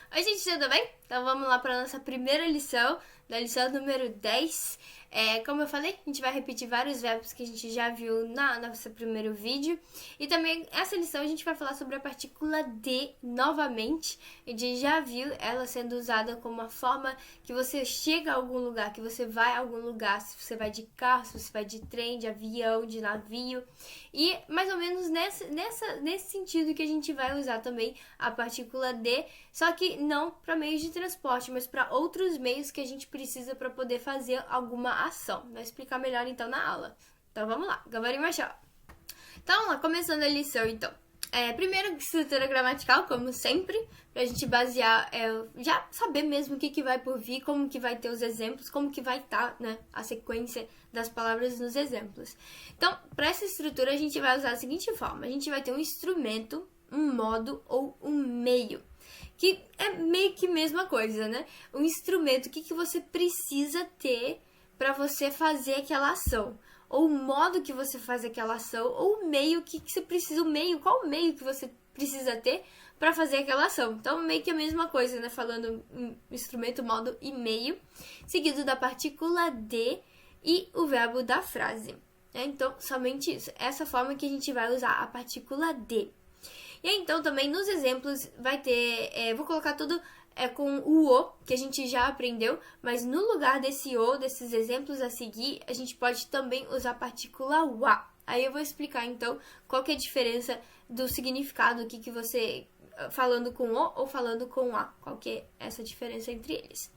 Oi, gente, tudo bem? Então vamos lá para a nossa primeira lição, da lição número 10. Como eu falei, a gente vai repetir vários verbos que a gente já viu no nosso primeiro vídeo. E também, essa lição, a gente vai falar sobre a partícula de novamente. A gente já viu ela sendo usada como uma forma que você chega a algum lugar, que você vai a algum lugar. Se você vai de carro, se você vai de trem, de avião, de navio. E mais ou menos nesse sentido que a gente vai usar também a partícula de, só que não para meios de transporte, mas para outros meios que a gente precisa para poder fazer alguma ação. Vai explicar melhor então na aula. Então vamos lá, Gavari Machado. Então vamos lá, começando a lição então. Primeiro, estrutura gramatical, como sempre, pra gente basear, já saber mesmo o que vai por vir, como que vai ter os exemplos, como que vai estar, né, a sequência das palavras nos exemplos. Então, para essa estrutura, a gente vai usar da seguinte forma: a gente vai ter um instrumento, um modo ou um meio, que é meio que a mesma coisa, né? Um instrumento, o que você precisa ter para você fazer aquela ação, ou o modo que você faz aquela ação, ou o meio que você precisa, qual o meio que você precisa ter para fazer aquela ação. Então, meio que a mesma coisa, né? Falando instrumento, modo e meio, seguido da partícula de e o verbo da frase. Então, somente isso. Essa forma que a gente vai usar a partícula de. E aí, então, também nos exemplos vai ter, vou colocar tudo com o, que a gente já aprendeu, mas no lugar desse o, desses exemplos a seguir, a gente pode também usar a partícula wa. Aí eu vou explicar, então, qual que é a diferença do significado, o que você, falando com o ou falando com a, qual que é essa diferença entre eles.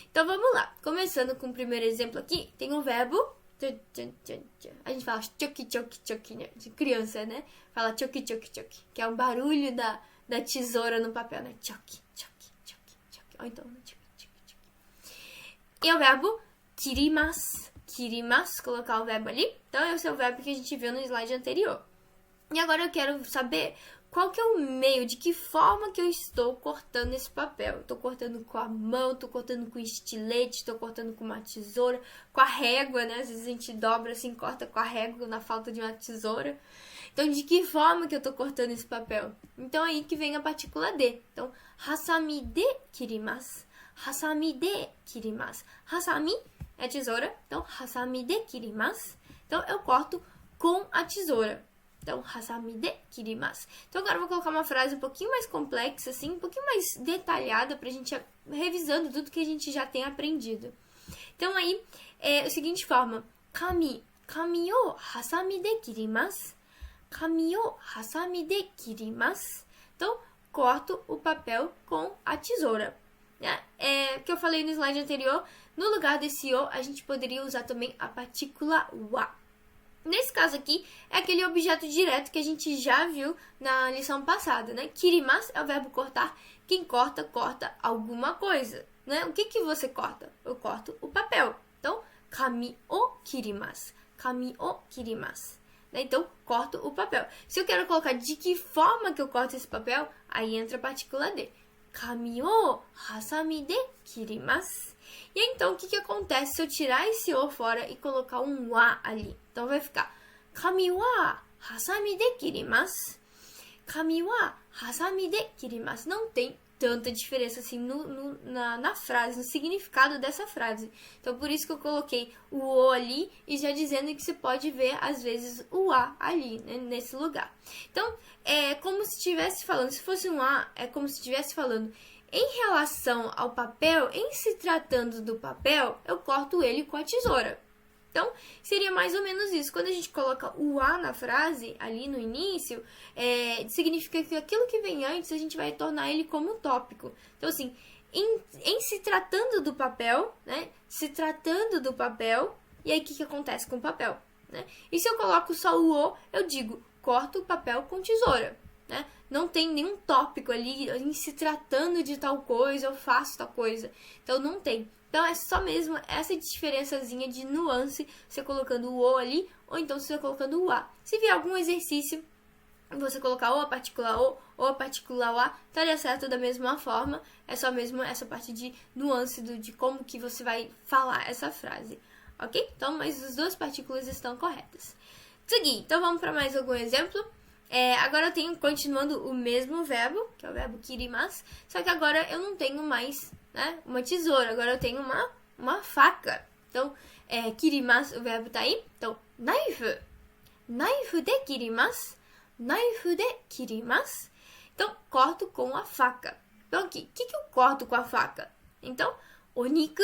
Então, vamos lá. Começando com o primeiro exemplo aqui, tem o verbo... A gente fala choque, choque, choque, né? De criança, né? Fala choque, choque, choque, que é o barulho da tesoura no papel, né? Choque, choque, choque, choque. Ou então, choque, choque, choque. E o verbo kirimasu. Kirimasu, colocar o verbo ali. Então, esse é o verbo que a gente viu no slide anterior. E agora eu quero saber qual que é o meio, de que forma que eu estou cortando esse papel. Estou cortando com a mão, estou cortando com estilete, estou cortando com uma tesoura, com a régua, né? Às vezes a gente dobra assim, corta com a régua na falta de uma tesoura. Então, de que forma que eu estou cortando esse papel? Então, aí que vem a partícula de. Então, hasami de kirimasu. Hasami de kirimasu. Hasami é tesoura. Então, hasami de kirimasu. Então, eu corto com a tesoura. Então, hasami de kirimasu. Então, agora eu vou colocar uma frase um pouquinho mais complexa, assim, um pouquinho mais detalhada pra gente ir revisando tudo que a gente já tem aprendido. Então, aí, é a seguinte forma. Kami o hasami de kirimasu. Kami o hasami de kirimasu. Então, corto o papel com a tesoura. Que eu falei no slide anterior, no lugar desse o, a gente poderia usar também a partícula wa. Nesse caso aqui, é aquele objeto direto que a gente já viu na lição passada, né? Kirimasu é o verbo cortar. Quem corta, corta alguma coisa, né? O que você corta? Eu corto o papel. Então, kami o kirimasu. Kami o kirimasu. Então, corto o papel. Se eu quero colocar de que forma que eu corto esse papel, aí entra a partícula de. Kami o hasami de kirimasu. E aí, então, o que acontece se eu tirar esse o fora e colocar um wa ali? Então, vai ficar kami wa hasami de kirimasu. Kami wa hasami de kirimasu. Não tem tanta diferença assim na frase, no significado dessa frase. Então, por isso que eu coloquei o o ali e já dizendo que você pode ver, às vezes, o a ali, né, nesse lugar. Então, é como se estivesse falando, se fosse um a, é como se estivesse falando... Em relação ao papel, em se tratando do papel, eu corto ele com a tesoura. Então, seria mais ou menos isso. Quando a gente coloca o a na frase, ali no início, significa que aquilo que vem antes, a gente vai tornar ele como um tópico. Então, assim, em se tratando do papel, né? Se tratando do papel, e aí o que acontece com o papel? Né? E se eu coloco só o o, eu digo, corto o papel com tesoura. Né? Não tem nenhum tópico ali em se tratando de tal coisa, eu faço tal coisa. Então, não tem. Então, é só mesmo essa diferençazinha de nuance, você colocando o o ali, ou então você colocando o a. Se vier algum exercício, você colocar ou a partícula o, ou a partícula o a, estaria certo da mesma forma. É só mesmo essa parte de nuance de como que você vai falar essa frase. Ok? Então, mas as duas partículas estão corretas. Seguinte, então vamos para mais algum exemplo. Agora eu tenho, continuando o mesmo verbo, que é o verbo kirimasu, só que agora eu não tenho mais, né, uma tesoura, agora eu tenho uma faca. Então, kirimasu, o verbo tá aí. Então, knife. Knife de kirimasu. Knife de kirimasu. Então, corto com a faca. Então, o que eu corto com a faca? Então, oniku.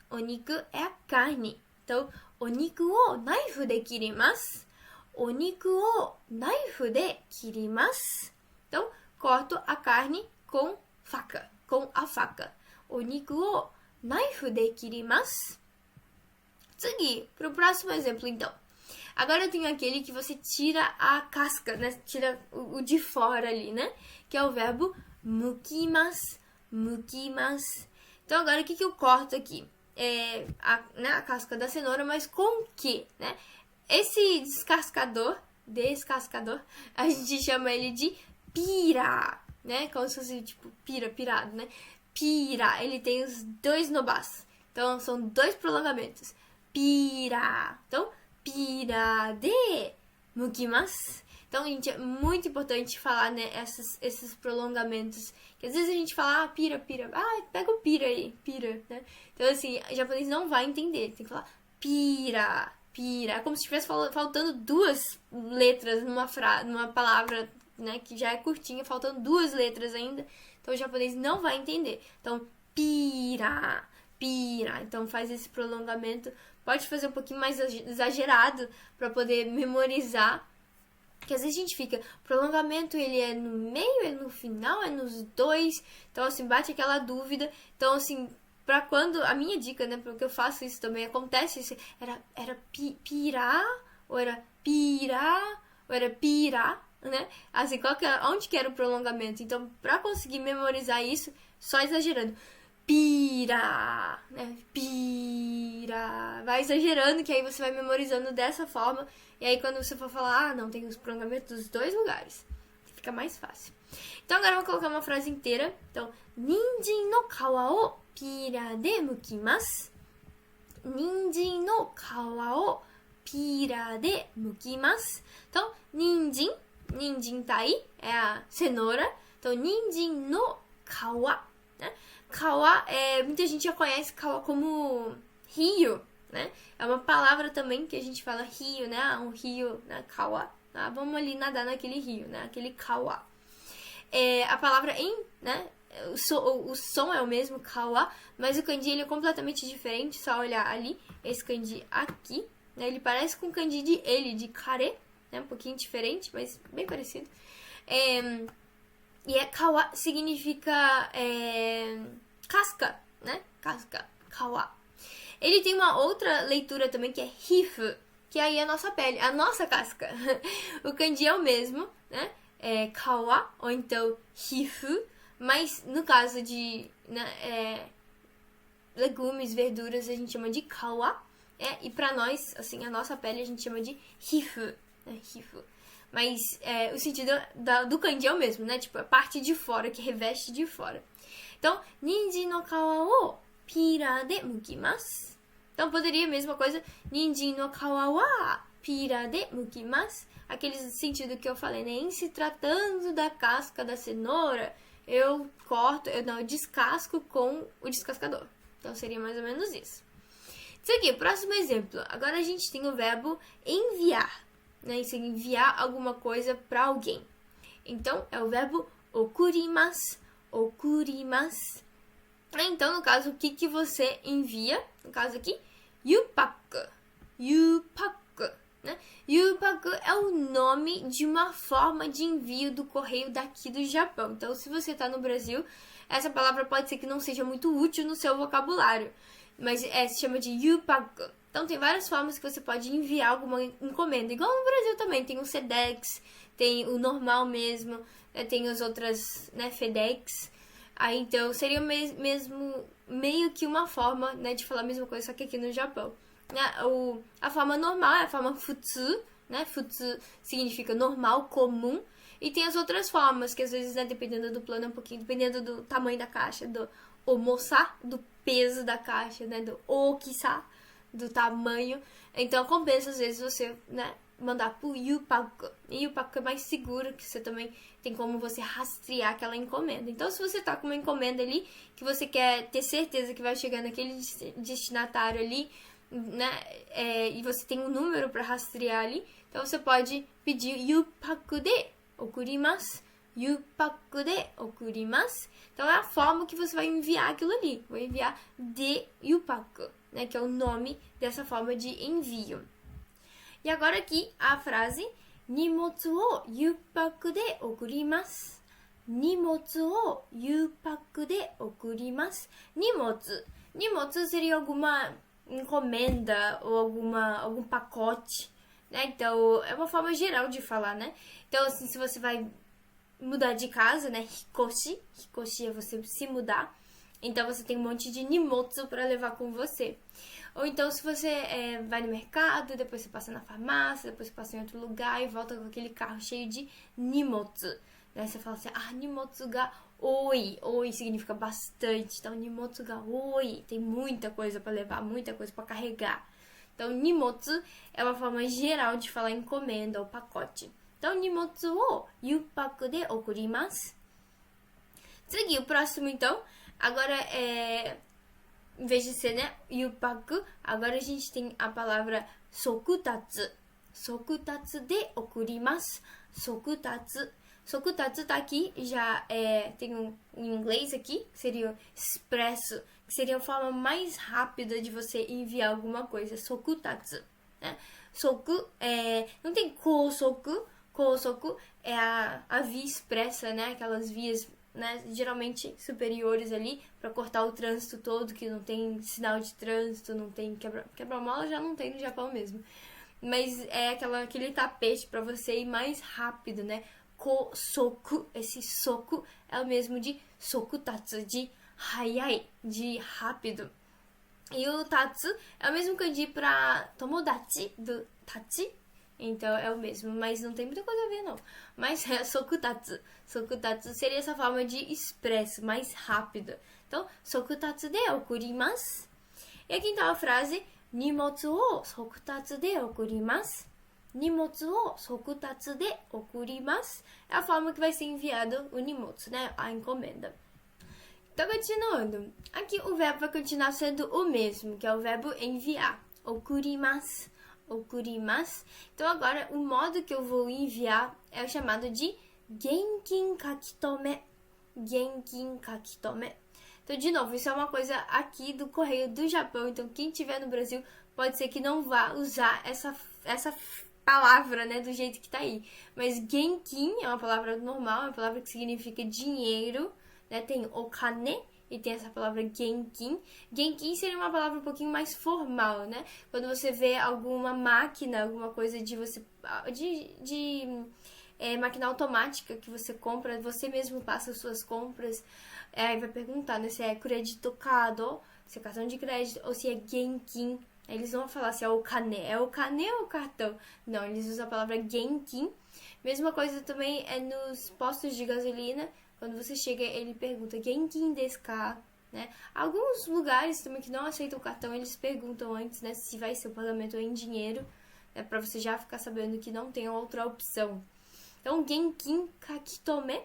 Oniku é a carne. Então, oniku o knife de kirimasu. Oniku o knife de kirimasu. Então, corto a carne com faca. Com a faca. Oniku o knife de kirimasu. Seguir para o próximo exemplo, então. Agora eu tenho aquele que você tira a casca, né? Tira o de fora ali, né? Que é o verbo mukimasu. Mukimasu. Então, agora o que eu corto aqui? A casca da cenoura, mas com o que, né? Esse descascador, a gente chama ele de pira, né? Como se fosse, tipo, pirado, né? Pira, ele tem os dois nobás. Então, são dois prolongamentos. Pira. Então, pira de mukimasu. Então, gente, é muito importante falar, né, esses prolongamentos. Que às vezes a gente fala, pira. Pega o pira aí, pira, né? Então, assim, o japonês não vai entender. Tem que falar pira. É como se estivesse faltando duas letras numa palavra, né, que já é curtinha, faltando duas letras ainda. Então, o japonês não vai entender. Então, pira. Então, faz esse prolongamento. Pode fazer um pouquinho mais exagerado para poder memorizar. Porque às vezes a gente fica, prolongamento ele é no meio, é no final, é nos dois. Então, assim, bate aquela dúvida. Então, assim, pra quando, a minha dica, né, porque eu faço isso também, acontece isso, era pirar, ou era pirar, ou era pirar, né? Assim, onde que era o prolongamento? Então, pra conseguir memorizar isso, só exagerando. Pira, né? Pira. Vai exagerando, que aí você vai memorizando dessa forma. E aí quando você for falar, não, tem os prolongamentos dos dois lugares. Fica mais fácil. Então agora eu vou colocar uma frase inteira. Então, ninjin no kawa o pira de mukimasu. Ninjin no kawa o pira de mukimasu. Então, ninjin tá aí, é a cenoura. Então, ninjin no kawa, né? Kawa, muita gente já conhece kawa como rio, né? É uma palavra também que a gente fala rio, né? Um rio, né? Kawa. Ah, vamos ali nadar naquele rio, né? Aquele kawa. A palavra né? O som é o mesmo, kawa, mas o kanji ele é completamente diferente. Só olhar ali, esse kanji aqui, né? Ele parece com o kanji de kare, né? Um pouquinho diferente, mas bem parecido. E kawa significa casca, né? Casca, kawa. Ele tem uma outra leitura também que é hifu, que aí é a nossa pele, a nossa casca. O kanji é o mesmo, né? Kawa, ou então hifu, mas no caso de legumes, verduras, a gente chama de kawa. E pra nós, assim, a nossa pele a gente chama de hifu, né? Hifu. Mas o sentido do kanji é o mesmo, né? Tipo, a parte de fora, que reveste de fora. Então, ninjin no kawa o pira de mukimasu. Então, poderia a mesma coisa, ninjin no kawa wa pira de mukimasu. Aquele sentido que eu falei, né? Em se tratando da casca da cenoura, eu descasco com o descascador. Então, seria mais ou menos isso. Isso aqui, próximo exemplo. Agora a gente tem o verbo enviar, né? Isso é enviar alguma coisa para alguém. Então, é o verbo okurimasu. Okurimasu. Então, no caso, o que você envia? No caso aqui, yupaku. Yupaku, né? Yupaku é o nome de uma forma de envio do correio daqui do Japão. Então, se você está no Brasil, essa palavra pode ser que não seja muito útil no seu vocabulário. Mas se chama de yupaku. Então, tem várias formas que você pode enviar alguma encomenda. Igual no Brasil também, tem o Sedex, tem o normal mesmo, tem as outras, né, FedEx. Aí, então, seria mesmo meio que uma forma, né, de falar a mesma coisa, só que aqui no Japão. A forma normal é a forma futsu, né? Futsu significa normal, comum. E tem as outras formas, que às vezes, né, dependendo do plano, um pouquinho, dependendo do tamanho da caixa, do omosa, do peso da caixa, né, do okisa, do tamanho. Então, compensa, às vezes, você, né, mandar pro Yupaku. E Yupaku é mais seguro, que você também tem como você rastrear aquela encomenda. Então, se você tá com uma encomenda ali, que você quer ter certeza que vai chegar naquele destinatário ali, né, e você tem um número para rastrear ali, então você pode pedir Yupaku de okurimasu. Yupaku de okurimasu. Então, é a forma que você vai enviar aquilo ali. Vou enviar de Yupaku, né, que é o nome dessa forma de envio. E agora aqui a frase Nimotsu o yupaku de okurimasu. Nimotsu o yupaku de okurimasu. Nimotsu. Nimotsu seria alguma encomenda ou algum pacote, né? Então, é uma forma geral de falar, né? Então, assim, se você vai mudar de casa, né? Hikoshi. Hikoshi é você se mudar. Então, você tem um monte de nimotsu para levar com você. Ou então, se você vai no mercado, depois você passa na farmácia, depois você passa em outro lugar e volta com aquele carro cheio de nimotsu. Né? Você fala assim, nimotsu ga oi. Oi significa bastante. Então, nimotsu ga oi. Tem muita coisa para levar, muita coisa para carregar. Então, nimotsu é uma forma geral de falar encomenda ou pacote. Então, nimotsu o yupaku de okurimasu. Seguir o próximo, então. Agora, em vez de ser, né, yupaku, agora a gente tem a palavra sokutatsu. Sokutatsu de okurimasu. Sokutatsu. Sokutatsu tá aqui, já tem em inglês aqui, que seria expresso, que seria a forma mais rápida de você enviar alguma coisa. Sokutatsu, né? Soku, não tem kosoku. Kosoku é a via expressa, né? Aquelas vias, né, geralmente superiores ali, para cortar o trânsito todo, que não tem sinal de trânsito, não tem quebra-mola, já não tem no Japão mesmo. Mas é aquele tapete para você ir mais rápido, né? Kosoku, esse soku é o mesmo de sokutatsu, de hayai, de rápido. E o tatsu é o mesmo kanji para tomodachi, do tachi. Então é o mesmo, mas não tem muita coisa a ver não. Mas é sokutatsu. Sokutatsu seria essa forma de expresso, mais rápida. Então, sokutatsu de okurimasu. E aqui então a frase Nimotsu o sokutatsu de okurimasu. Nimotsu o sokutatsu de okurimasu. É a forma que vai ser enviado o nimotsu, né? A encomenda. Então, continuando. Aqui o verbo vai continuar sendo o mesmo, que é o verbo enviar. Okurimasu. Okurimasu. Então, agora, o modo que eu vou enviar é o chamado de genkin kakitome. Genkin kakitome. Então, de novo, isso é uma coisa aqui do Correio do Japão. Então, quem estiver no Brasil pode ser que não vá usar essa palavra, né, do jeito que tá aí. Mas genkin é uma palavra normal, é uma palavra que significa dinheiro, né? Tem okane e tem essa palavra genkin. Genkin seria uma palavra um pouquinho mais formal, né? Quando você vê alguma máquina, alguma coisa de máquina automática que você compra, você mesmo passa as suas compras, aí vai perguntar, né, se é crédito card, se é cartão de crédito, ou se é genkin. Eles não vão falar se é o kane ou o cartão. Não, eles usam a palavra genkin. Mesma coisa também é nos postos de gasolina. Quando você chega, ele pergunta genkin desu ka? Né? Alguns lugares também que não aceitam o cartão, eles perguntam antes, né, se vai ser o pagamento em dinheiro, né, para você já ficar sabendo que não tem outra opção. Então, genkin kakitome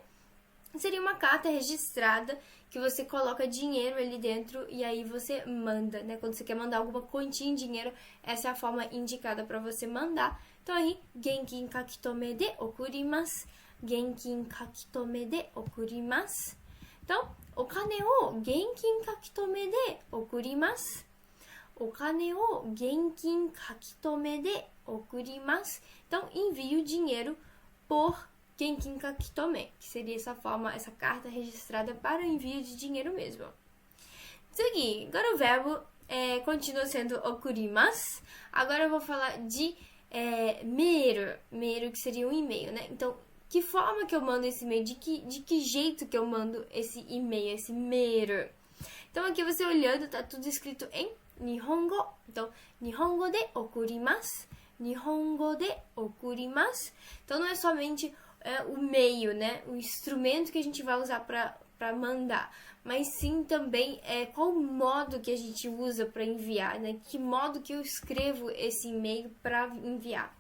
seria uma carta registrada que você coloca dinheiro ali dentro e aí você manda, né? Quando você quer mandar alguma quantia em dinheiro, essa é a forma indicada para você mandar. Então, aí, genkin kakitome de okurimasu. Genkin kakitome de okurimasu. Então, okane o genkin kakitome de okurimasu. Okane o genkin kakitome de okurimasu. Então, envio dinheiro por genkin kakitome, que seria essa forma, essa carta registrada para o envio de dinheiro mesmo. Seguinte, agora o verbo continua sendo okurimasu. Agora eu vou falar de meiro, que seria um e-mail, né? Então, que forma que eu mando esse e-mail? De que jeito que eu mando esse e-mail, esse meiro? Então, aqui você olhando, tá tudo escrito em Nihongo. Então, Nihongo de okurimasu. Nihongo de okurimasu. Então, não é somente o meio, né? O instrumento que a gente vai usar para mandar, mas sim também qual modo que a gente usa para enviar, né? Que modo que eu escrevo esse e-mail para enviar.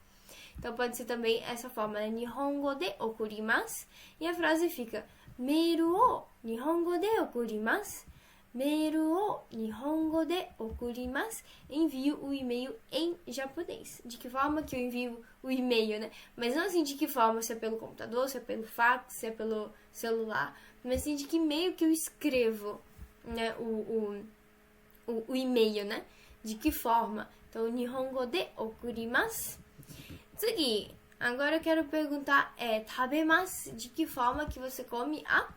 Então pode ser também essa forma, né? Nihongo de okurimasu. E a frase fica: Meiru o Nihongo de okurimasu. Meiru o Nihongo de okurimasu. Envio o e-mail em japonês. De que forma que eu envio o e-mail, né? Mas não assim de que forma, se é pelo computador, se é pelo fax, se é pelo celular. Mas assim de que e-mail que eu escrevo, né? O e-mail, né? De que forma? Então, Nihongo de okurimasu. Tsugi, agora eu quero perguntar, tabemasu, de que forma que você come a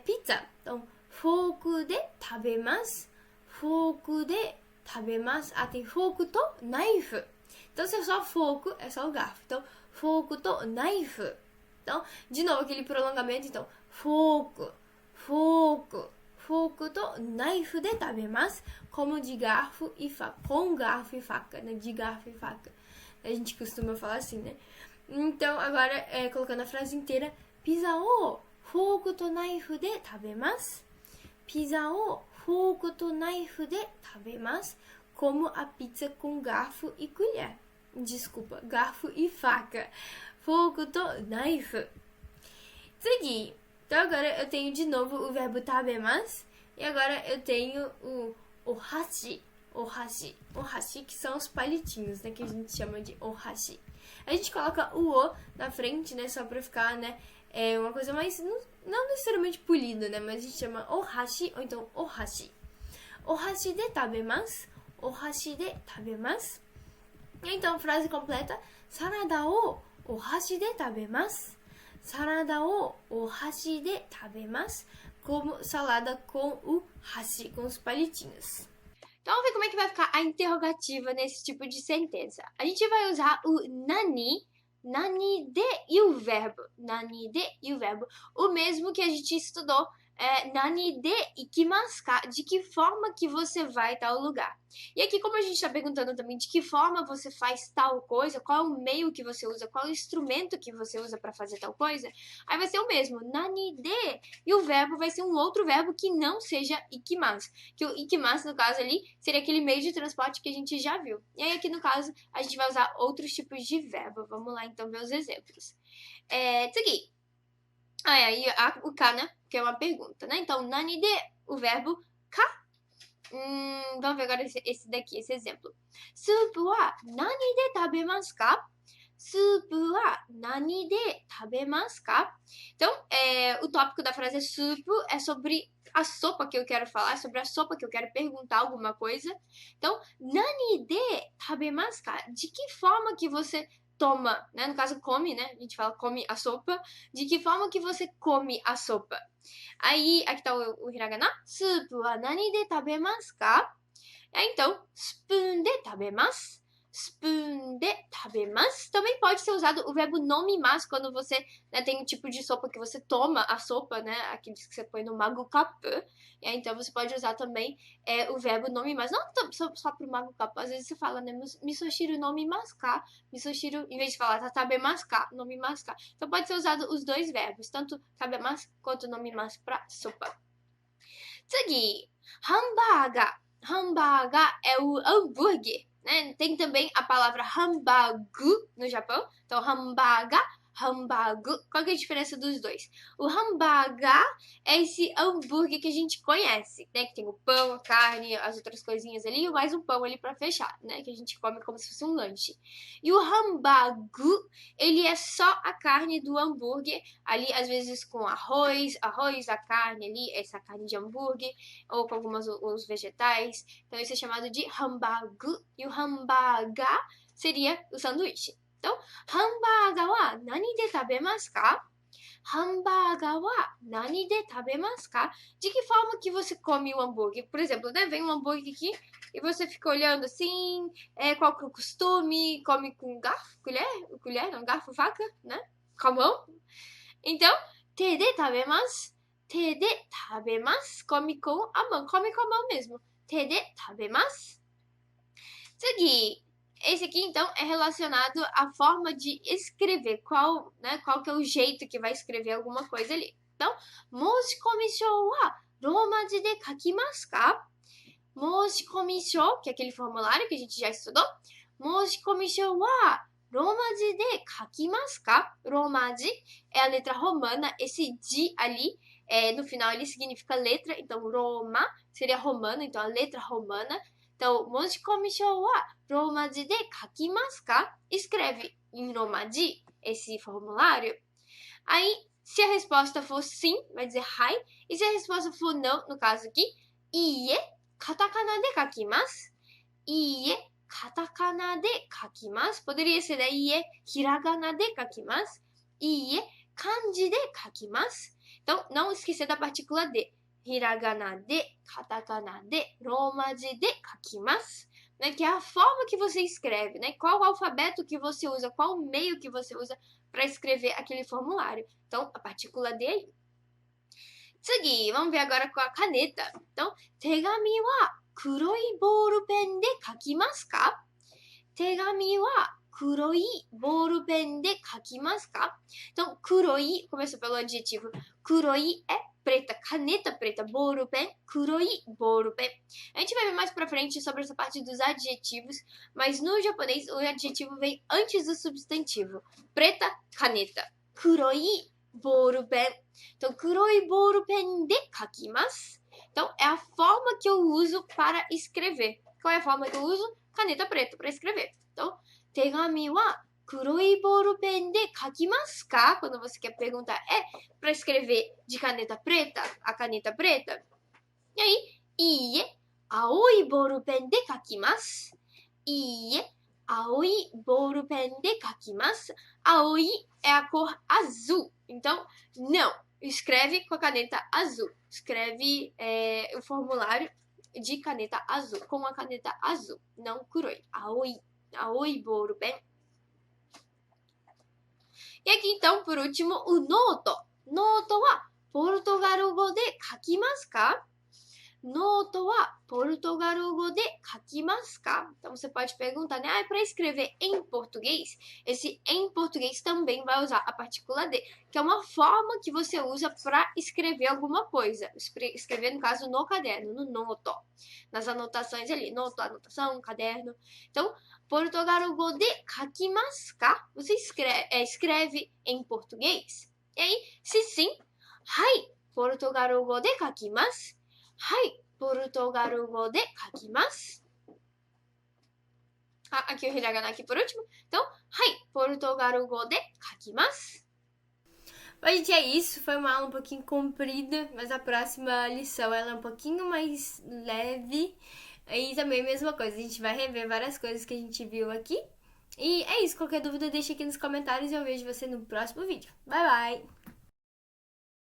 pizza? Então, forku de tabemasu, forku de tabemasu. Ah, tem forku to knife. Então, se é só forku, é só o garfo. Então, forku to knife. Então, de novo, aquele prolongamento. Então, forku, forku, forku to knife de tabemasu. Como de garfo e faca. Com garfo e faca, né? De garfo e faca. A gente costuma falar assim, né? Então, agora, colocando a frase inteira. Pizza o forku to knife de tabemasu. Pizza o forku to knife de tabemasu. Como a pizza com garfo e colher. Desculpa, garfo e faca. Forku to knife. Tsugi. Então, agora eu tenho de novo o verbo tabemasu. E agora eu tenho o ohashi. Ohashi, que são os palitinhos, né? Que a gente chama de ohashi. A gente coloca o na frente, né? Só pra ficar, né? Uma coisa mais, não necessariamente polida, né? Mas a gente chama ohashi ou então ohashi. Ohashi de tabemasu. Ohashi de tabemasu. Então, frase completa. Sarada o ohashi de tabemasu. Sarada o ohashi de tabemasu. Como salada com o hashi, com os palitinhos. Então, vamos ver como é que vai ficar a interrogativa nesse tipo de sentença. A gente vai usar o nani de e o verbo. Nani de e o verbo. O mesmo que a gente estudou. Nani de ikimasu ka? De que forma que você vai tal lugar? E aqui, como a gente está perguntando também de que forma você faz tal coisa, qual é o meio que você usa, qual é o instrumento que você usa para fazer tal coisa, aí vai ser o mesmo, nani de, e o verbo vai ser um outro verbo que não seja ikimasu. Que o ikimasu, no caso ali, seria aquele meio de transporte que a gente já viu. E aí aqui, no caso, a gente vai usar outros tipos de verbo. Vamos lá, então, ver os exemplos. Tsugi. Aí o ka, né? Que é uma pergunta, né? Então, nani de, o verbo ka. Vamos ver agora esse daqui, esse exemplo. Supu wa nani de tabemasu ka? Supu wa nani de tabemasu ka? Então, o tópico da frase é supu, é sobre a sopa que eu quero falar, é sobre a sopa que eu quero perguntar alguma coisa. Então, nani de tabemasu ka? De que forma que você toma, né? No caso, come, né? A gente fala come a sopa. De que forma que você come a sopa? Aí, aqui tá o hiragana. Supu wa nani de tabemasu ka? Então, spoon de tabemasu. Spoon de tabemasu. Também pode ser usado o verbo nomimasu quando você, né, tem um tipo de sopa que você toma a sopa, né? Aqueles que você põe no magukapu. Então, você pode usar também o verbo nomimasu. Não só pro magukapu. Às vezes você fala, né? Misoshiru nomimasu ka? Misoshiru, em vez de falar tabemasu ka, nomimasu ka. Então, pode ser usado os dois verbos. Tanto tabemasu quanto nomimasu pra sopa. Tsugi. Hamburger. Hamburger é o hambúrguer, né? Tem também a palavra hambagu no Japão. Então, hamburger, hambagu. Qual que é a diferença dos dois? O hamburger é esse hambúrguer que a gente conhece, né? Que tem o pão, a carne, as outras coisinhas ali, e mais um pão ali pra fechar, né? Que a gente come como se fosse um lanche. E o hambagu, ele é só a carne do hambúrguer, ali às vezes com arroz, a carne ali, essa carne de hambúrguer, ou com alguns os vegetais. Então, isso é chamado de hambagu. E o hamburger seria o sanduíche. Então, hamburger wa nani de tabemasu ka? Hamburger wa nani de tabemasu ka? De que forma que você come o hambúrguer? Por exemplo, né, vem um hambúrguer aqui e você fica olhando assim, qual que é o costume? Come com garfo, colher, não, garfo, faca, né? Com a mão. Então, te de tabemasu. Te de tabemasu. Come com a mão. Come com a mão mesmo. Te de tabemasu. Tsugi. Esse aqui, então, é relacionado à forma de escrever. Qual que é o jeito que vai escrever alguma coisa ali. Então, moshikomi-shou wa romaji de kakimasu ka? Moshikomi-shou, que é aquele formulário que a gente já estudou. Moshikomi-shou wa romaji de kakimasu ka? Romaji é a letra romana, esse di ali, no final ele significa letra, então Roma seria romano, então a letra romana. Então, moshikomi-shou wa romaji de kakimasu ka? Escreve em romaji esse formulário. Aí, se a resposta for sim, vai dizer hai. E se a resposta for não, no caso aqui, iie, katakana de kakimasu. Iie, katakana de kakimasu. Poderia ser iie, hiragana de kakimasu. Iie, kanji de kakimasu. Então, não esquecer da partícula de. Hiragana de, katakana de, romaji de kakimasu. Né, que é a forma que você escreve, né? Qual o alfabeto que você usa, qual o meio que você usa para escrever aquele formulário. Então, a partícula D aí. Tsugi, vamos ver agora com a caneta. Então, tegami wa kuroi ballpen de kakimasu ka? Tegami wa kuroi ballpen de kakimasu ka? Então, kuroi, começou pelo adjetivo. Kuroi é preta, caneta preta, ballpen, kuroi ballpen. A gente vai ver mais pra frente sobre essa parte dos adjetivos, mas no japonês o adjetivo vem antes do substantivo. Preta, caneta. Kuroi ballpen. Então, kuroi ballpen de kakimasu. Então, é a forma que eu uso para escrever. Qual é a forma que eu uso? Caneta preta para escrever. Então, tegami wa kuroi ballpen de kakimasu ka? Quando você quer perguntar, para escrever de caneta preta, a caneta preta. E aí, iie, aoi ballpen de kakimasu. Iie, aoi ballpen de kakimasu. Aoi é a cor azul. Então, não. Escreve com a caneta azul. Escreve o formulário de caneta azul, com a caneta azul, não kuroi. Aoi. Aoi ballpen. E aqui, então, por último, o noto. Noto wa portugalu de kakimasu ka? Noto wa portugalu de kakimasu ka? Então, você pode perguntar, né? Para escrever em português, esse em português também vai usar a partícula de, que é uma forma que você usa para escrever alguma coisa. Escrever, no caso, no caderno, no noto. Nas anotações ali, noto, anotação, caderno. Então, portugalu de kakimasu ka? Você escreve em português? E aí, se sim, hai, portugalu de kakimasu. Hai, portugalu de kakimasu. Aqui o hiragana aqui por último. Então, hai, portugalu de kakimasu. Bom, gente, é isso. Foi uma aula um pouquinho comprida, mas a próxima lição ela é um pouquinho mais leve. E também a mesma coisa, a gente vai rever várias coisas que a gente viu aqui. E é isso, qualquer dúvida deixa aqui nos comentários e eu vejo você no próximo vídeo. Bye, bye!